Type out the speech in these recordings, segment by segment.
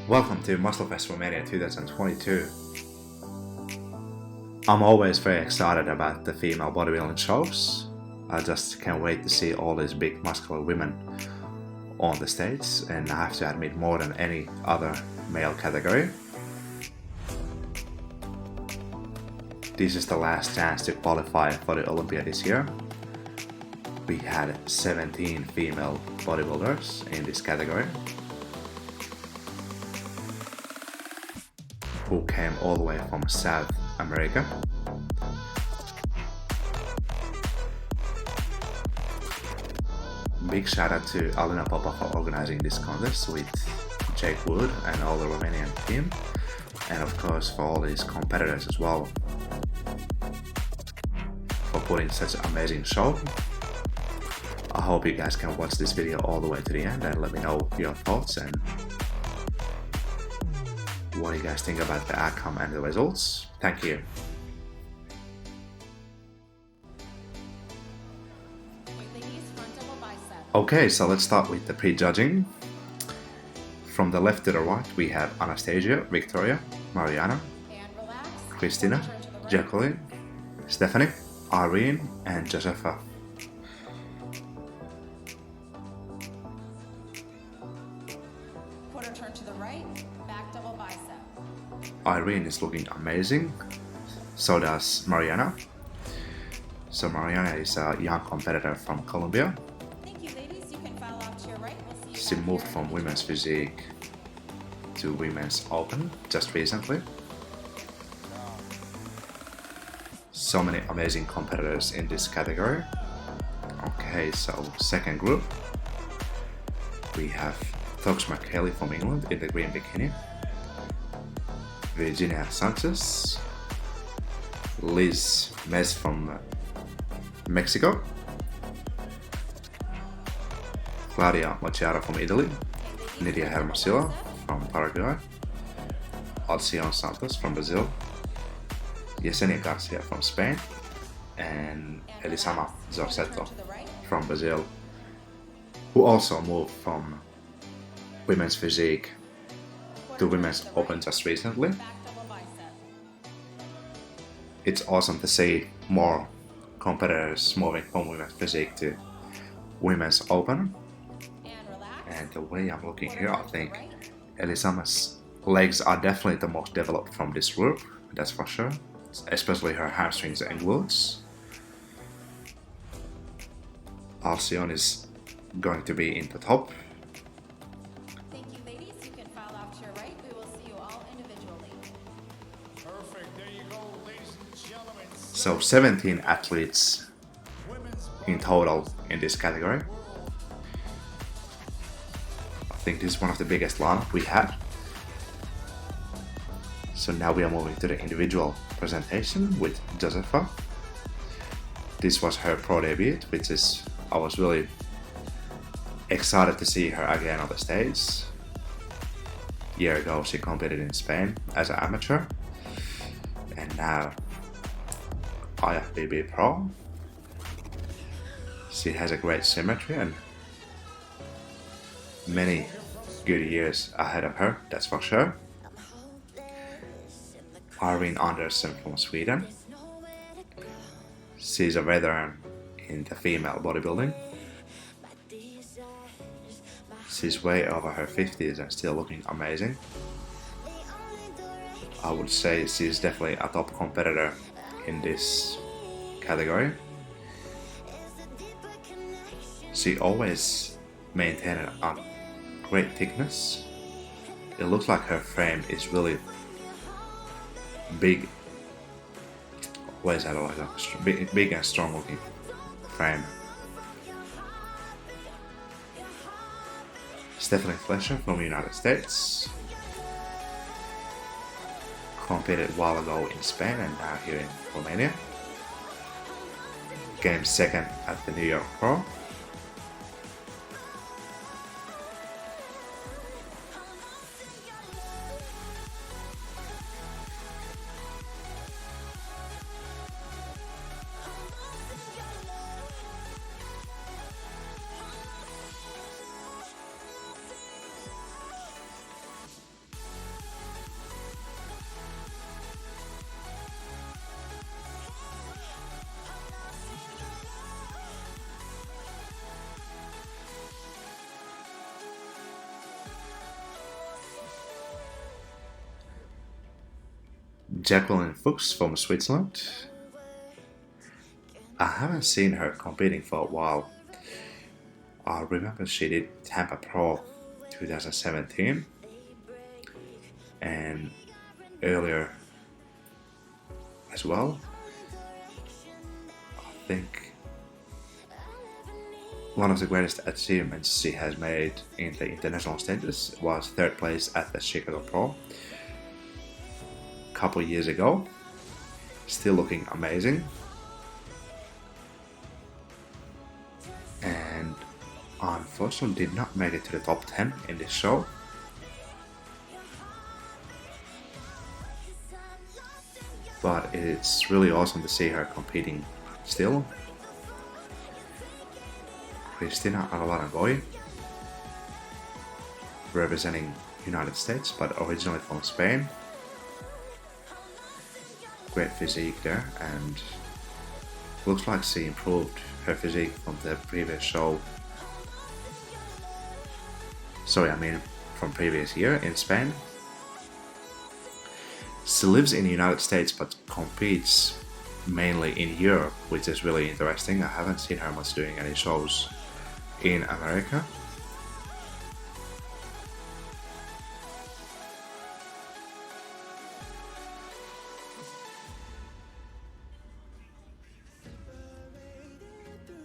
Welcome to MuscleFest Romania 2022. I'm always very excited about the female bodybuilding shows. I just can't wait to see all these big muscular women on the stage, and I have to admit, more than any other male category. This is the last chance to qualify for the Olympia this year. We had 17 female bodybuilders in this category, who came all the way from South America. Big shout out to Alina Popa for organizing this contest with Jake Wood and all the Romanian team, and of course for all these competitors as well, for putting such an amazing show. I hope you guys can watch this video all the way to the end and let me know your thoughts and what you guys think about the outcome and the results. Thank you. Okay, so let's start with the prejudging. From the left to the right, we have Anastasia, Victoria, Mariana, Christina, Jacqueline, Stephanie, Irene, and Jozeffa. Quarter turn to the right, back double bicep. Irene is looking amazing. So does Mariana. So Mariana is a young competitor from Colombia. Thank you, ladies. You can file off to your right. We'll see you She back moved here. from women's physique to women's open just recently. So many amazing competitors in this category. Okay, so second group, we have Tox McKelly from England in the green bikini, Virginia Sanchez, Liz Mes from Mexico, Claudia Guayara from Italy, Nidia Hermosilla from Paraguay, Alcione Santos from Brazil, Yesenia Garcia from Spain, and Elisama Zorzetto from Brazil, who also moved from women's physique to women's open just recently. Back double bicep. It's awesome to see more competitors moving from women's physique to women's open. And relax. And the way I'm looking here, I think Elisama's legs are definitely the most developed from this group, that's for sure, especially her hamstrings and glutes. Alcione is going to be in the top. Thank you, ladies. You can file off to your right. We will see you all individually. Perfect. There you go, ladies and gentlemen. So 17 athletes in total in this category. I think this is one of the biggest lineup we had. So now we are moving to the individual presentation with Jozeffa. This was her pro debut, which is, I was really excited to see her again on the stage. A year ago she competed in Spain as an amateur, and now Ifbb pro. She has a great symmetry and many good years ahead of her, that's for sure. Irene Anderson from Sweden. She's a veteran in the female bodybuilding. She's way over her 50s and still looking amazing. I would say she's definitely a top competitor in this category. She always maintained a great thickness. It looks like her frame is really big. What is that like? Big and strong looking frame. Stephanie Fletcher from the United States competed a while ago in Spain and now here in Romania. Came second at the New York Pro. Jacqueline Fuchs from Switzerland. I haven't seen her competing for a while. I remember she did Tampa Pro 2017 and earlier as well. I think one of the greatest achievements she has made in the international stages was third place at the Chicago Pro a couple years ago. Still looking amazing. And unfortunately did not make it to the top 10 in this show. But it's really awesome to see her competing still. Cristina Alvarado, representing United States but originally from Spain. Great physique there, and looks like she improved her physique from the previous show. From previous year in Spain. She lives in the United States but competes mainly in Europe, which is really interesting. I haven't seen her much doing any shows in America.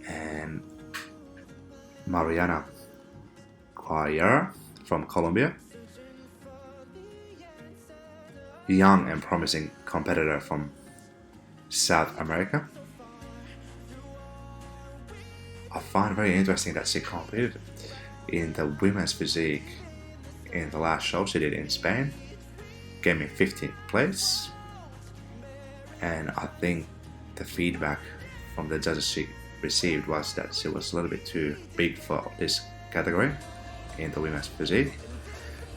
And Mariana Guayara from Colombia. Young and promising competitor from South America. I find very interesting that she competed in the women's physique in the last show she did in Spain. Came in 15th place. And I think the feedback from the judges she received was that she was a little bit too big for this category in the women's physique,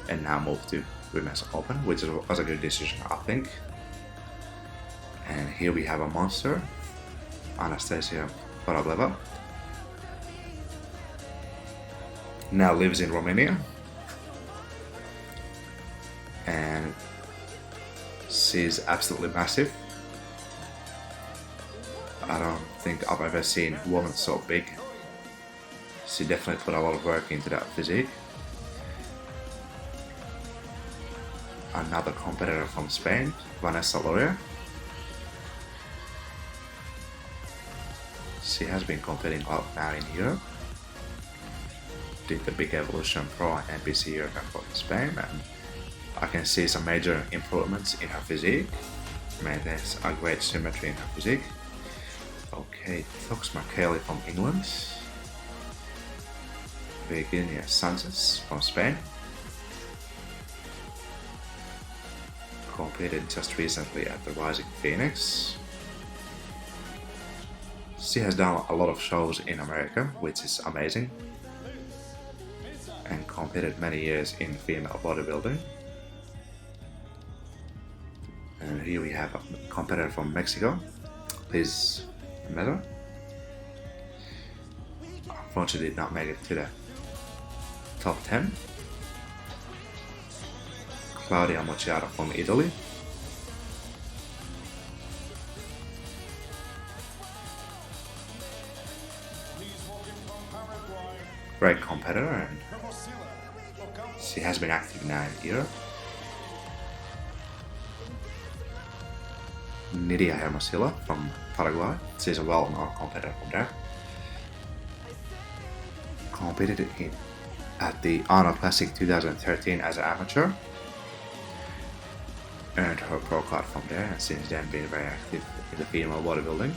and now moved to women's open, which was a good decision, I think. And here we have a monster, Anastasia Korableva. Now lives in Romania, and she's absolutely massive. I don't think I've ever seen a woman so big. She definitely put a lot of work into that physique. Another competitor from Spain, Vanesa Lloria. She has been competing a lot now in Europe. Did the Big Evolution Pro and NPC Europe in Spain, and I can see some major improvements in her physique. Maintains a great symmetry in her physique. Okay, Fox McKaylee from England. Irene Sanchez from Spain. Competed just recently at the Rising Phoenix. She has done a lot of shows in America, which is amazing, and competed many years in female bodybuilding. And here we have a competitor from Mexico, Liz Miller. Unfortunately did not make it to the top 10. Claudia Mochiara from Italy. Great competitor, and she has been active now in Europe. Nidia Hermosilla from Paraguay. She's a well-known competitor from there. Competed at the Arnold Classic 2013 as an amateur. Earned her pro card from there, and since then been very active in the female bodybuilding.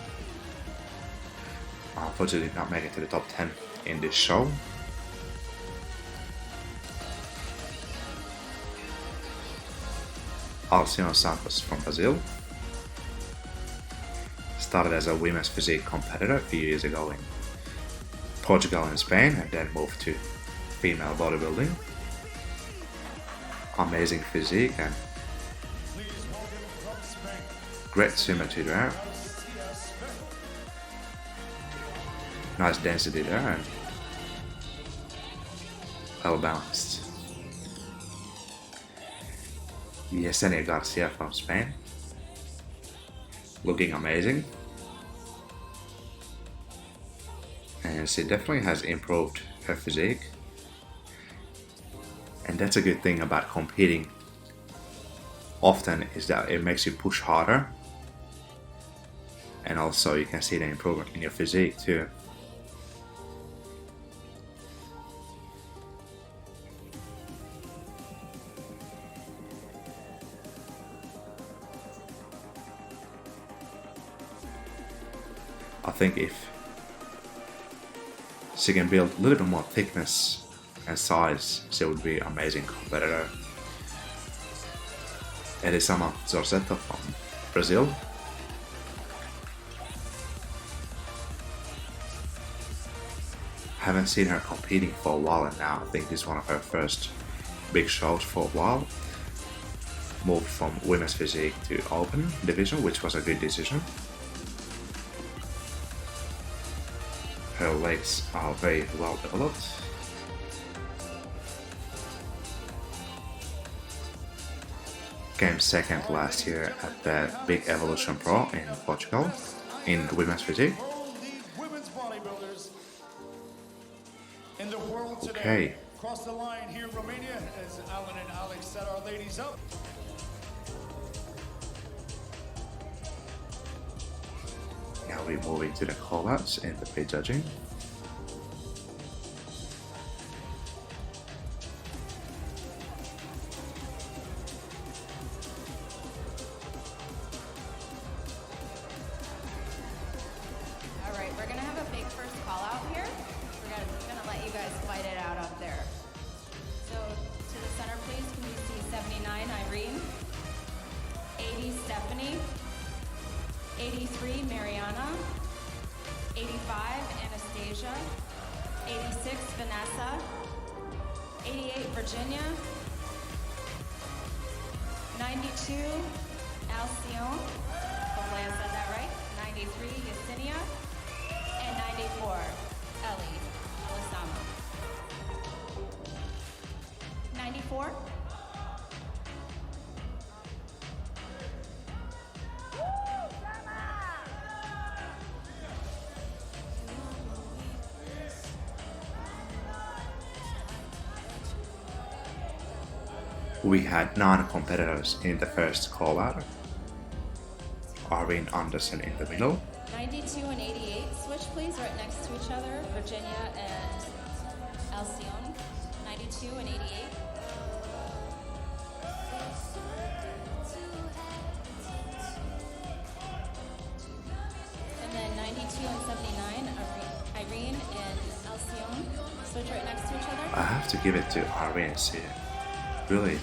Unfortunately did not make it to the top 10 in this show. Alcione Santos from Brazil. Started as a women's physique competitor a few years ago in Portugal and Spain, and then moved to female bodybuilding. Amazing physique and great symmetry there. Nice density there and well balanced. Yesenia Garcia from Spain. looking amazing. And she definitely has improved her physique. And that's a good thing about competing often, is that it makes you push harder. And also you can see the improvement in your physique too. I think if she can build a little bit more thickness and size, she would be an amazing competitor. Elisama Zorzetto from Brazil. Haven't seen her competing for a while, and now I think this is one of her first big shows for a while. Moved from women's physique to open division, which was a good decision. Her legs are very well developed. Came second last year at the Big Evolution Pro in Portugal in women's physique. Women's bodybuilders in the world today. Okay. Across the line here in Romania, as Alan and Alex set our ladies up. Now we're moving to the call-outs in the prejudging. All right, we're gonna have a big first call out here. We're gonna let you guys fight it out up there. So to the center, please. Can we see 79 Irene, 80 Stephanie, 83 Mariana, 85 Anastasia, 86 Vanessa, 88 Virginia, 92 Alcione, hopefully I said that right, 93 Yesenia, and 94 Elisama. 94. We had 9 competitors in the first call-out. Irene Anderson in the middle. 92 and 88, switch please, right next to each other, Virginia and Alcione. 92 and 88. And then 92 and 79, Irene and Alcione. Switch right next to each other. I have to give it to Irene. She really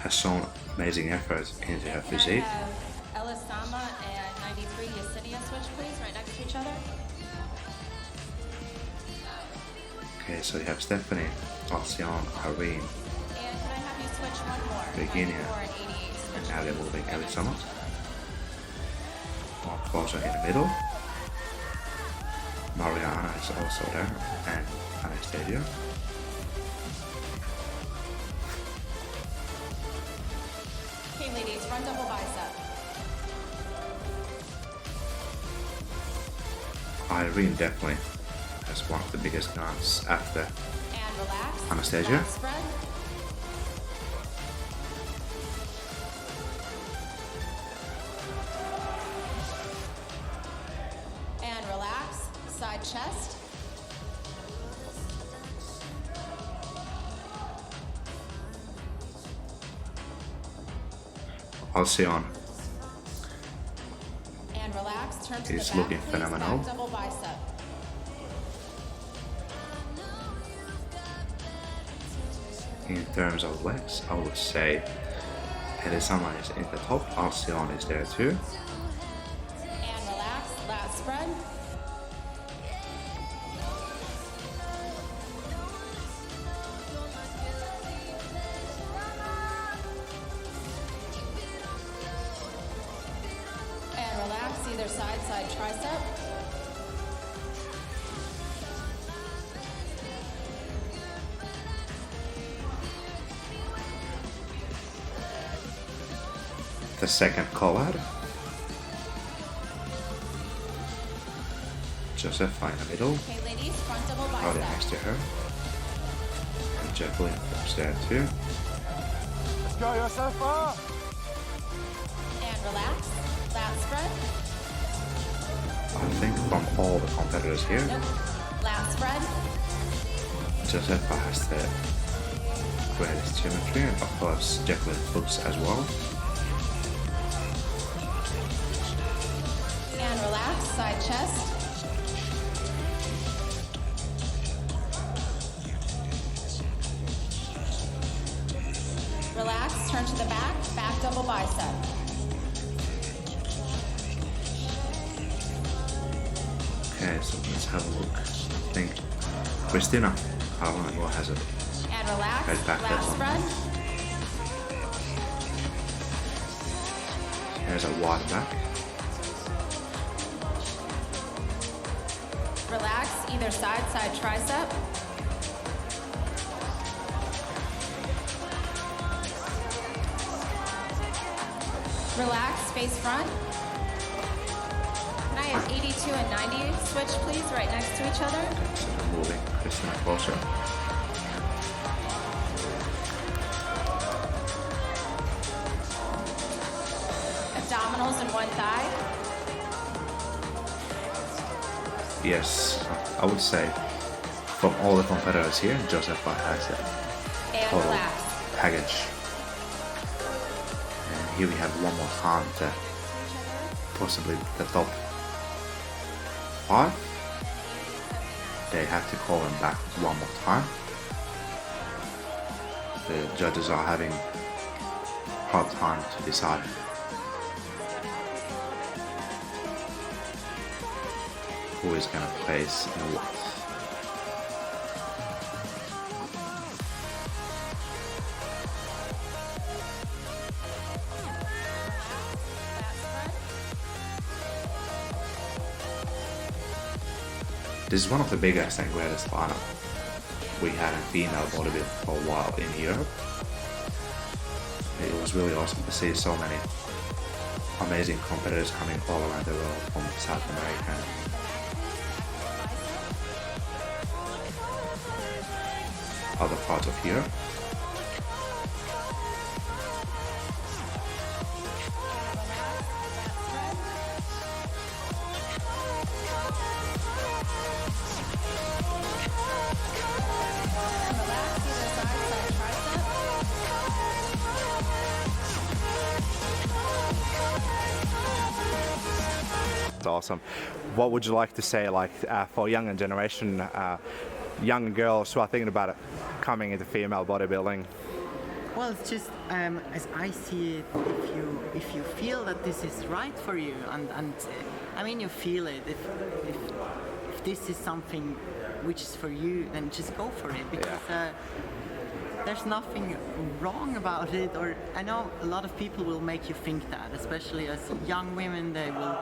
has shown amazing effort into her Can I physique. have Elisama and 93 Yesenia switch please, right next to each other. Okay, so you have Stephanie, Alcione, Irene, And can I have you switch one more? Virginia. 94 and 88 switch. and now they're moving Elisama. More closer in the middle. Mariana is also there, and Anastasia. Okay, ladies, run double bicep. Irene definitely has one of the biggest guns after And relax. Anastasia. Back spread. And relax. Side chest. Alcione And relax. Turn to is the back, looking please. phenomenal. Back double bicep. In terms of legs, I would say Elisama is in the top, Alcione is there too. And relax. Lat spread. And relax. Either side, side tricep. the second call out. Jozeffa in the middle. Okay, ladies, front double Right bicep. next to her. And Jacqueline was there too. Let's go, Jozeffa! And relax. Lat spread. I think from all the competitors here, Nope. Lat spread. Jozeffa has the greatest geometry, and of course Jacqueline looks as well. And relax. Side chest. Relax. Turn to the back. Back double bicep. Okay, so let's have a look. I think Christina Harlan has it. And relax. Right back Lat that one. spread. There's a wide back. Relax. Either side. Side tricep. Relax. Face front. Can I have 82 and 90 switch, please, right next to each other? So they're moving Christina closer. Abdominals in one thigh. Yes, I would say from all the competitors here, Jozeffa has a And total relax. package. And here we have one more time to possibly the top 5. They have to call him back one more time. The judges are having hard time to decide. Who is gonna place in what? This is one of the biggest and greatest lineup we had in female bodybuilding for a while in Europe. It was really awesome to see so many amazing competitors coming all around the world from South America and other parts of Europe. It's awesome. What would you like to say, like, for younger generation, young girls who are thinking about it, coming into female bodybuilding? Well, it's just as I see it, if you feel that this is right for you, and I mean you feel it. If this is something which is for you, then just go for it, because there's nothing wrong about it. Or I know a lot of people will make you think that, especially as young women, they will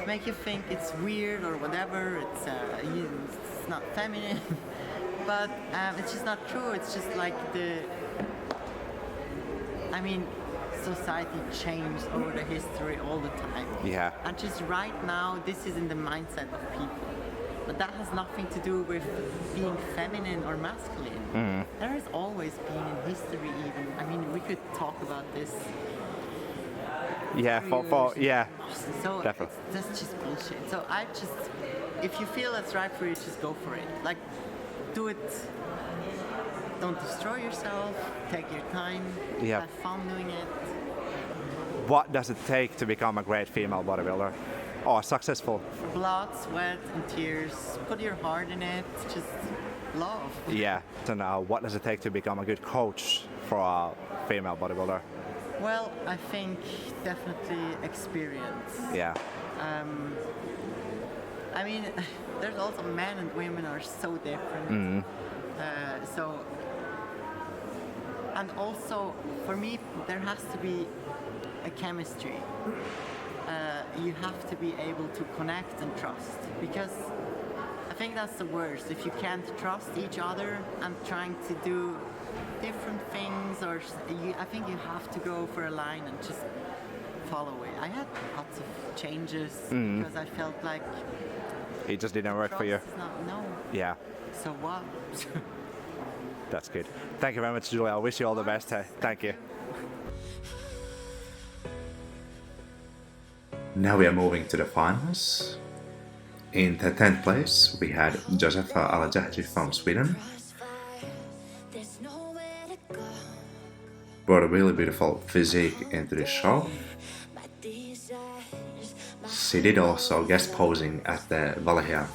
make you think it's weird or whatever. It's not feminine, but it's just not true. It's just like I mean, society changed over the history all the time. Yeah. And just right now, this is in the mindset of people. But that has nothing to do with being feminine or masculine. Mm-hmm. There has always been in history even. I mean, we could talk about this. Yeah, yeah. So Definitely. that's just bullshit. So if you feel that's right for you, just go for it. Like, do it. Don't destroy yourself. Take your time. Yeah. Have fun doing it. What does it take to become a great female bodybuilder or successful? Blood, sweat, and tears. Put your heart in it. Just love. Yeah. So now, what does it take to become a good coach for a female bodybuilder? Well, I think definitely experience. Yeah. I mean, there's also men and women are so different. Mm-hmm. And also, for me, there has to be a chemistry. You have to be able to connect and trust, because I think that's the worst. If you can't trust each other and trying to do different things, I think you have to go for a line and just follow it. I had lots of changes because I felt like It just didn't work for you. cross is not, no. Yeah, So what? that's good. Thank you very much, Julia. I wish you all the best. Hey, thank you. Now we are moving to the finals. In the 10th place, we had Jozeffa AlAjahji from Sweden. Brought a really beautiful physique into the show. She did also guest posing at the Valencia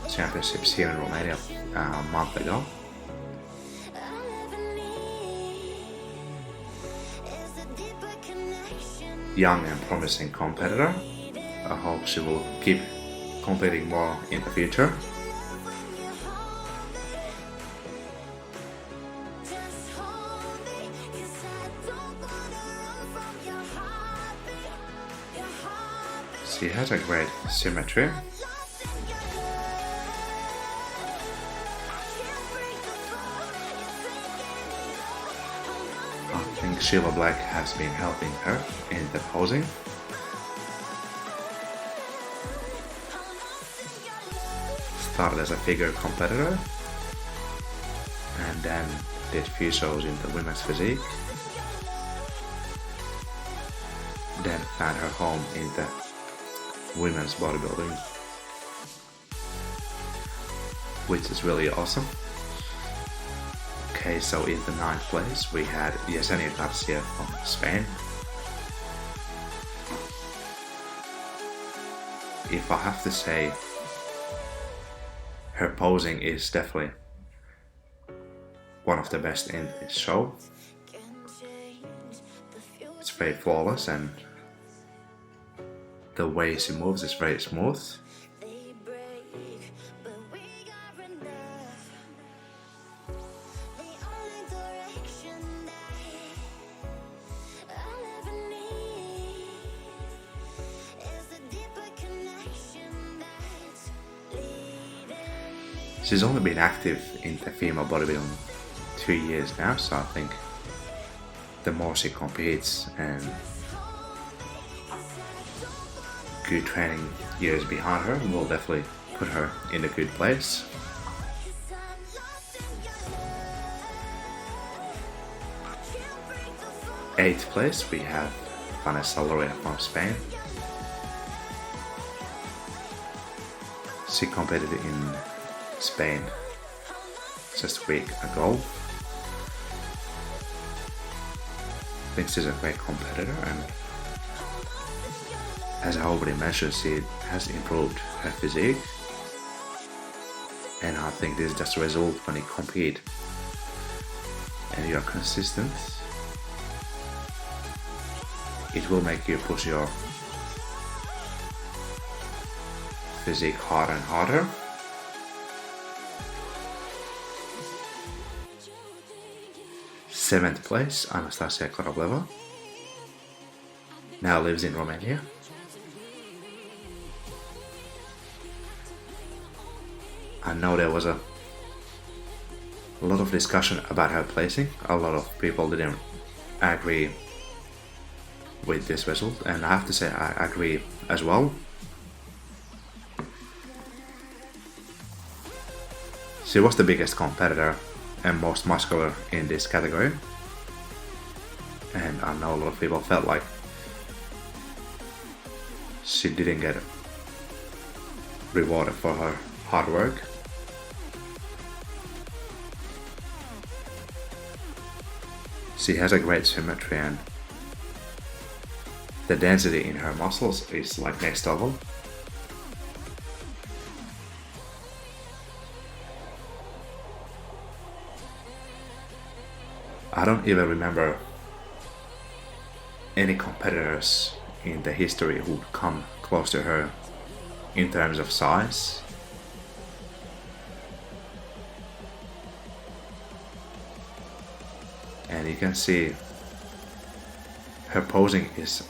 Championships here in Romania a month ago. Young and promising competitor. I hope she will keep competing more in the future. She has a great symmetry. I think Sheila Black has been helping her in the posing. Started as a figure competitor and then did few shows in the women's physique. Then found her home in the women's bodybuilding, which is really awesome. Okay, so in the 9th place we had Yesenia Garcia from Spain. If I have to say, her posing is definitely one of the best in this show. It's very flawless and the way she moves is very smooth. She's only been active in the female bodybuilding 2 years now, so I think the more she competes and good training years behind her will definitely put her in a good place. Eighth place we have Vanesa Lloria from Spain. She competed in Spain just a week ago. I think she's a great competitor, and as I already mentioned, she has improved her physique, and I think this is just a result when you compete and you're consistent. It will make you push your physique harder and harder. Seventh place, Anastasia Korableva, now lives in Romania. I know there was a lot of discussion about her placing. A lot of people didn't agree with this result, and I have to say I agree as well. She was the biggest competitor and most muscular in this category, and I know a lot of people felt like she didn't get rewarded for her hard work. She has a great symmetry, and the density in her muscles is like next level. I don't even remember any competitors in the history who would come close to her in terms of size. And you can see her posing is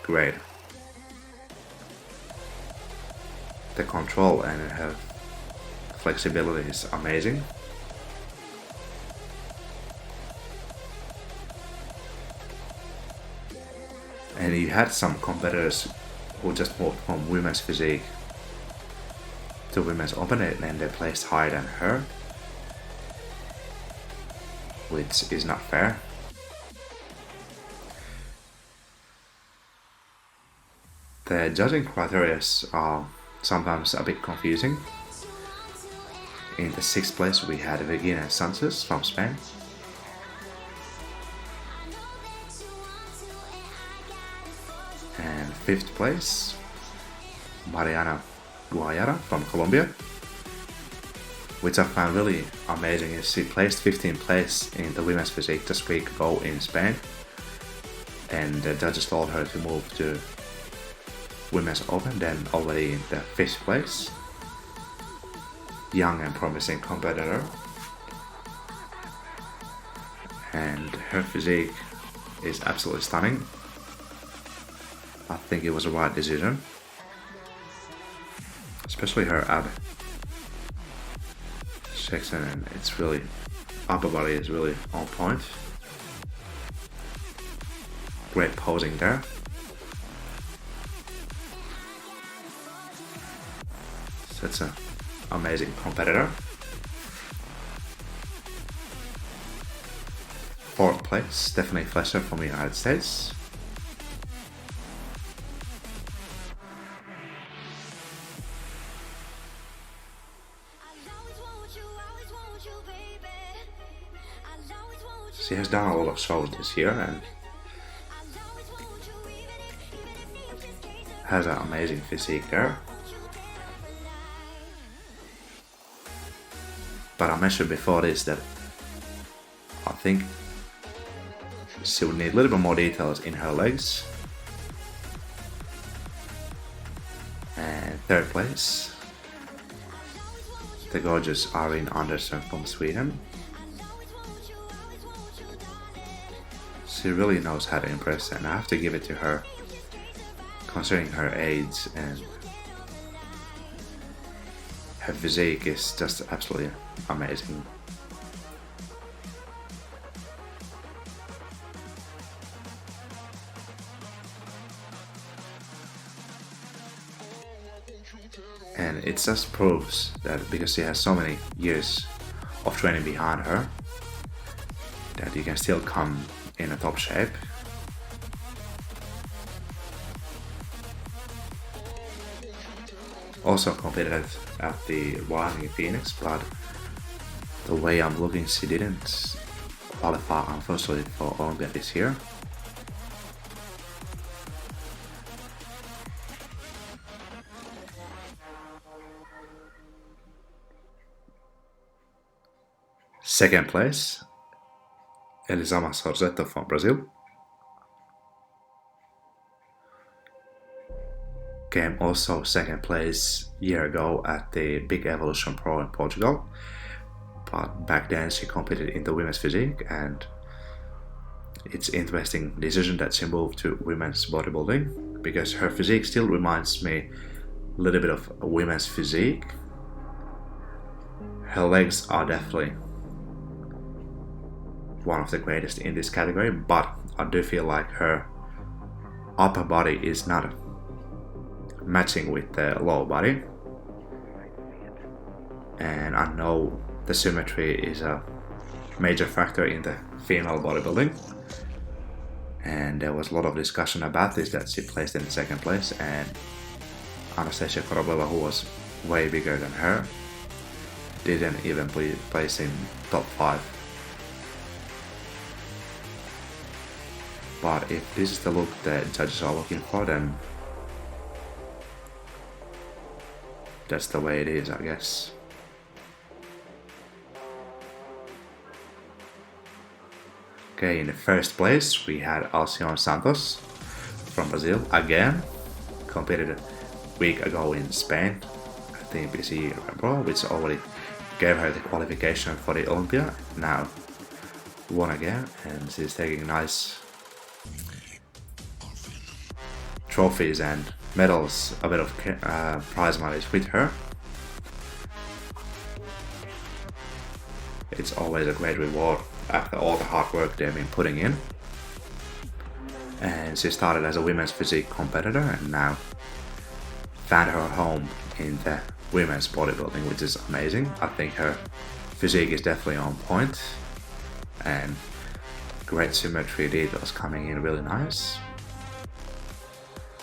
great. The control and her flexibility is amazing. And you had some competitors who just moved from women's physique to women's open and they placed higher than her, which is not fair. The judging criteria are sometimes a bit confusing. In the 6th place we had Irene Sanchez from Spain. And 5th place, Mariana Guayara from Colombia. Which I found really amazing is she placed 15th place in the women's physique just a week ago in Spain. And the judges told her to move to women's open, then already in the 5th place. Young and promising competitor. And her physique is absolutely stunning. I think it was a right decision. Especially her ab section, and it's really, upper body is really on point. Great posing there. Such an amazing competitor. 4th place, Stephanie Flesher from the United States. She has done a lot of shows this year and has an amazing physique there. But I mentioned before this that I think she would need a little bit more details in her legs. And 3rd place, the gorgeous Irene Anderson from Sweden. She really knows how to impress, and I have to give it to her, considering her age, and her physique is just absolutely amazing. And it just proves that because she has so many years of training behind her, that you can still come in a top shape. Also competed at the Wyoming in Phoenix, but the way I'm looking, she didn't qualify unfortunately for Olympia this year. Second place, Elisama Zorzetto from Brazil. Came also 2nd place a year ago at the Big Evolution Pro in Portugal. But back then she competed in the women's physique, and it's interesting decision that she moved to women's bodybuilding because her physique still reminds me a little bit of a women's physique. Her legs are definitely one of the greatest in this category, but I do feel like her upper body is not matching with the lower body, and I know the symmetry is a major factor in the female bodybuilding, and there was a lot of discussion about this, that she placed in 2nd place, and Anastasia Korableva, who was way bigger than her, didn't even place in top 5. But if this is the look that judges are looking for, then that's the way it is, I guess. Okay, in the 1st place we had Alcione Santos from Brazil again. Competed a week ago in Spain at the NPC Pro, which already gave her the qualification for the Olympia. Now won again, and she's taking nice trophies and medals, a bit of prize money with her. It's always a great reward after all the hard work they've been putting in. and she started as a women's physique competitor and now found her home in the women's bodybuilding, which is amazing. I think her physique is definitely on point and great symmetry details coming in really nice.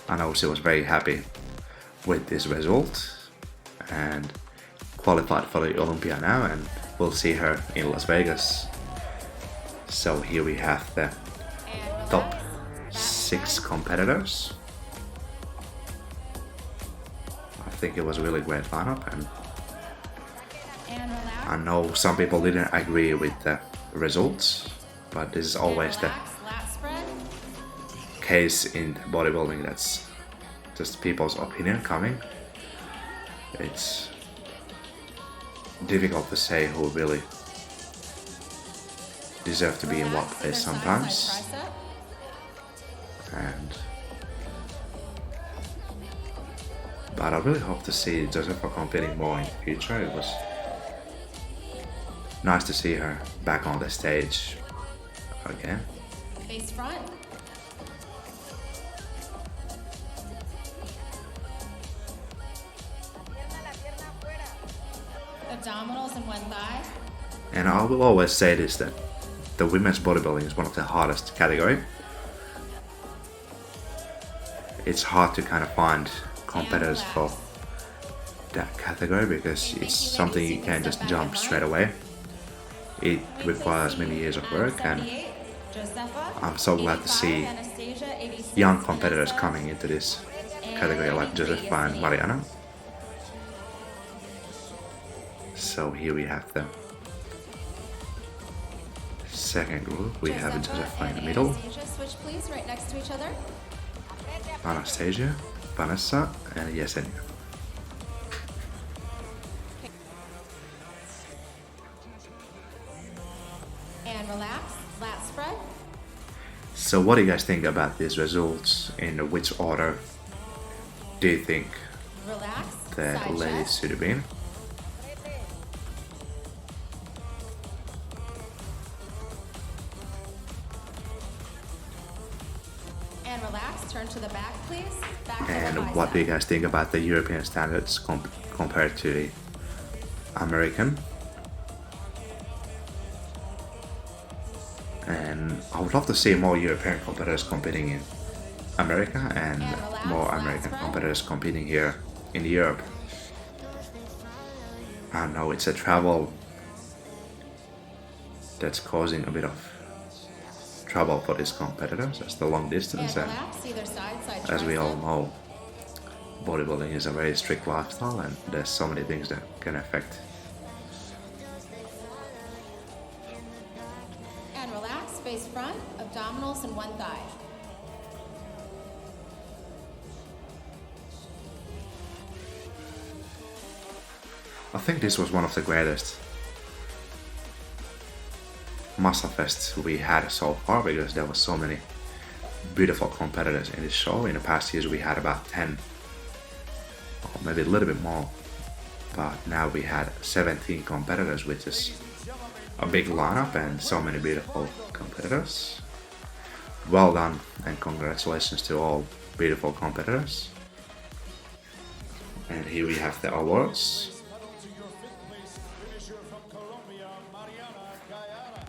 I know she was very happy with this result and qualified for the Olympia now, and we'll see her in Las Vegas. So here we have the top 6 competitors. I think it was a really great lineup, and I know some people didn't agree with the results, but this is always the case in bodybuilding. That's just people's opinion coming. It's difficult to say who really deserve to be in what place sometimes. But I really hope to see Jozeffa competing more in the future. It was nice to see her back on the stage again. Face front. Abdominals and one thigh. And I will always say this, that the women's bodybuilding is one of the hardest category. It's hard to kind of find competitors for that category because it's something you can't just jump straight away. It requires many years of work, and I'm so glad to see young competitors coming into this category like Jozeffa and Mariana. So here we have the second group. We have Jozeffa in the middle, Switch please, right next to each other. Anastasia, Vanesa, and Yesenia. And relax, lat spread. So what do you guys think about these results? In which order do you think Relax, the side ladies chest. should have been? And relax, turn to the back please. Back to the And bicep. what do you guys think about the European standards compared to the American? And I would love to see more European competitors competing in America and more American competitors competing here in Europe. I know it's a travel that's causing a bit of trouble for these competitors. It's the long distance, And and relax, either side, side as we all tricep. know, bodybuilding is a very strict lifestyle and there's so many things that can affect. And relax, face front, abdominals and one thigh. I think this was one of the greatest muscle fests we had so far because there were so many beautiful competitors in this show. In the past years we had about 10 or maybe a little bit more, but now we had 17 competitors, which is a big lineup and so many beautiful competitors. Well done and congratulations to all beautiful competitors. And here we have the awards. To your 5th place finisher from Colombia, Mariana Guayara.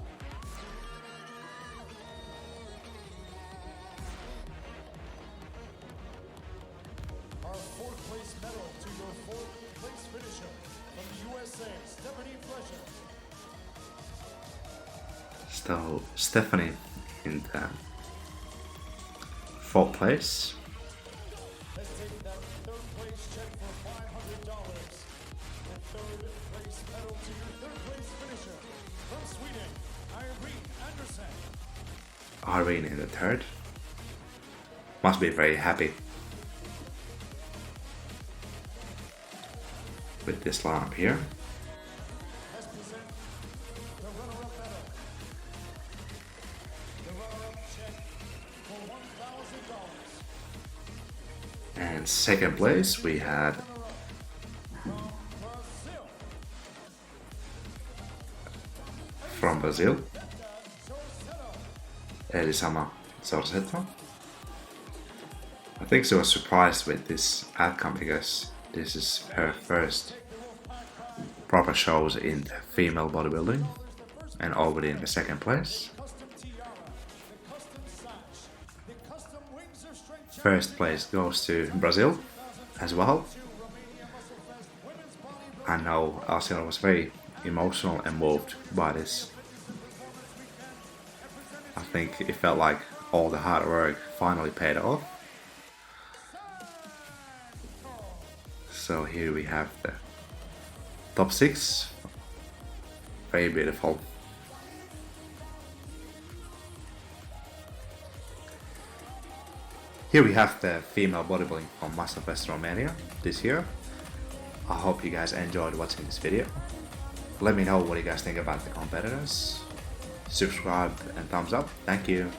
Our 4th place medal to your 4th place finisher from the USA, Stephanie Fletcher. So Stephanie in the 4th place. Let's take that 3rd place check for $500. The 3rd place medal to your 3rd place finisher from Sweden, Irene Anderson. Irene in the 3rd. Must be very happy with this lineup here. Let's present the runner-up medal. The runner-up check for $1,000. And 2nd place we had from Brazil, Elisama Zorzetto. I think she was surprised with this outcome because this is her first proper shows in female bodybuilding and already in the second place. First place goes to Brazil as well. I know Alcione was very emotional and moved by this. I think it felt like all the hard work finally paid off. So here we have the top 6. Very beautiful. Here we have the female bodybuilding from Macias, Romania this year. I hope you guys enjoyed watching this video. Let me know what you guys think about the competitors. Subscribe and thumbs up. Thank you.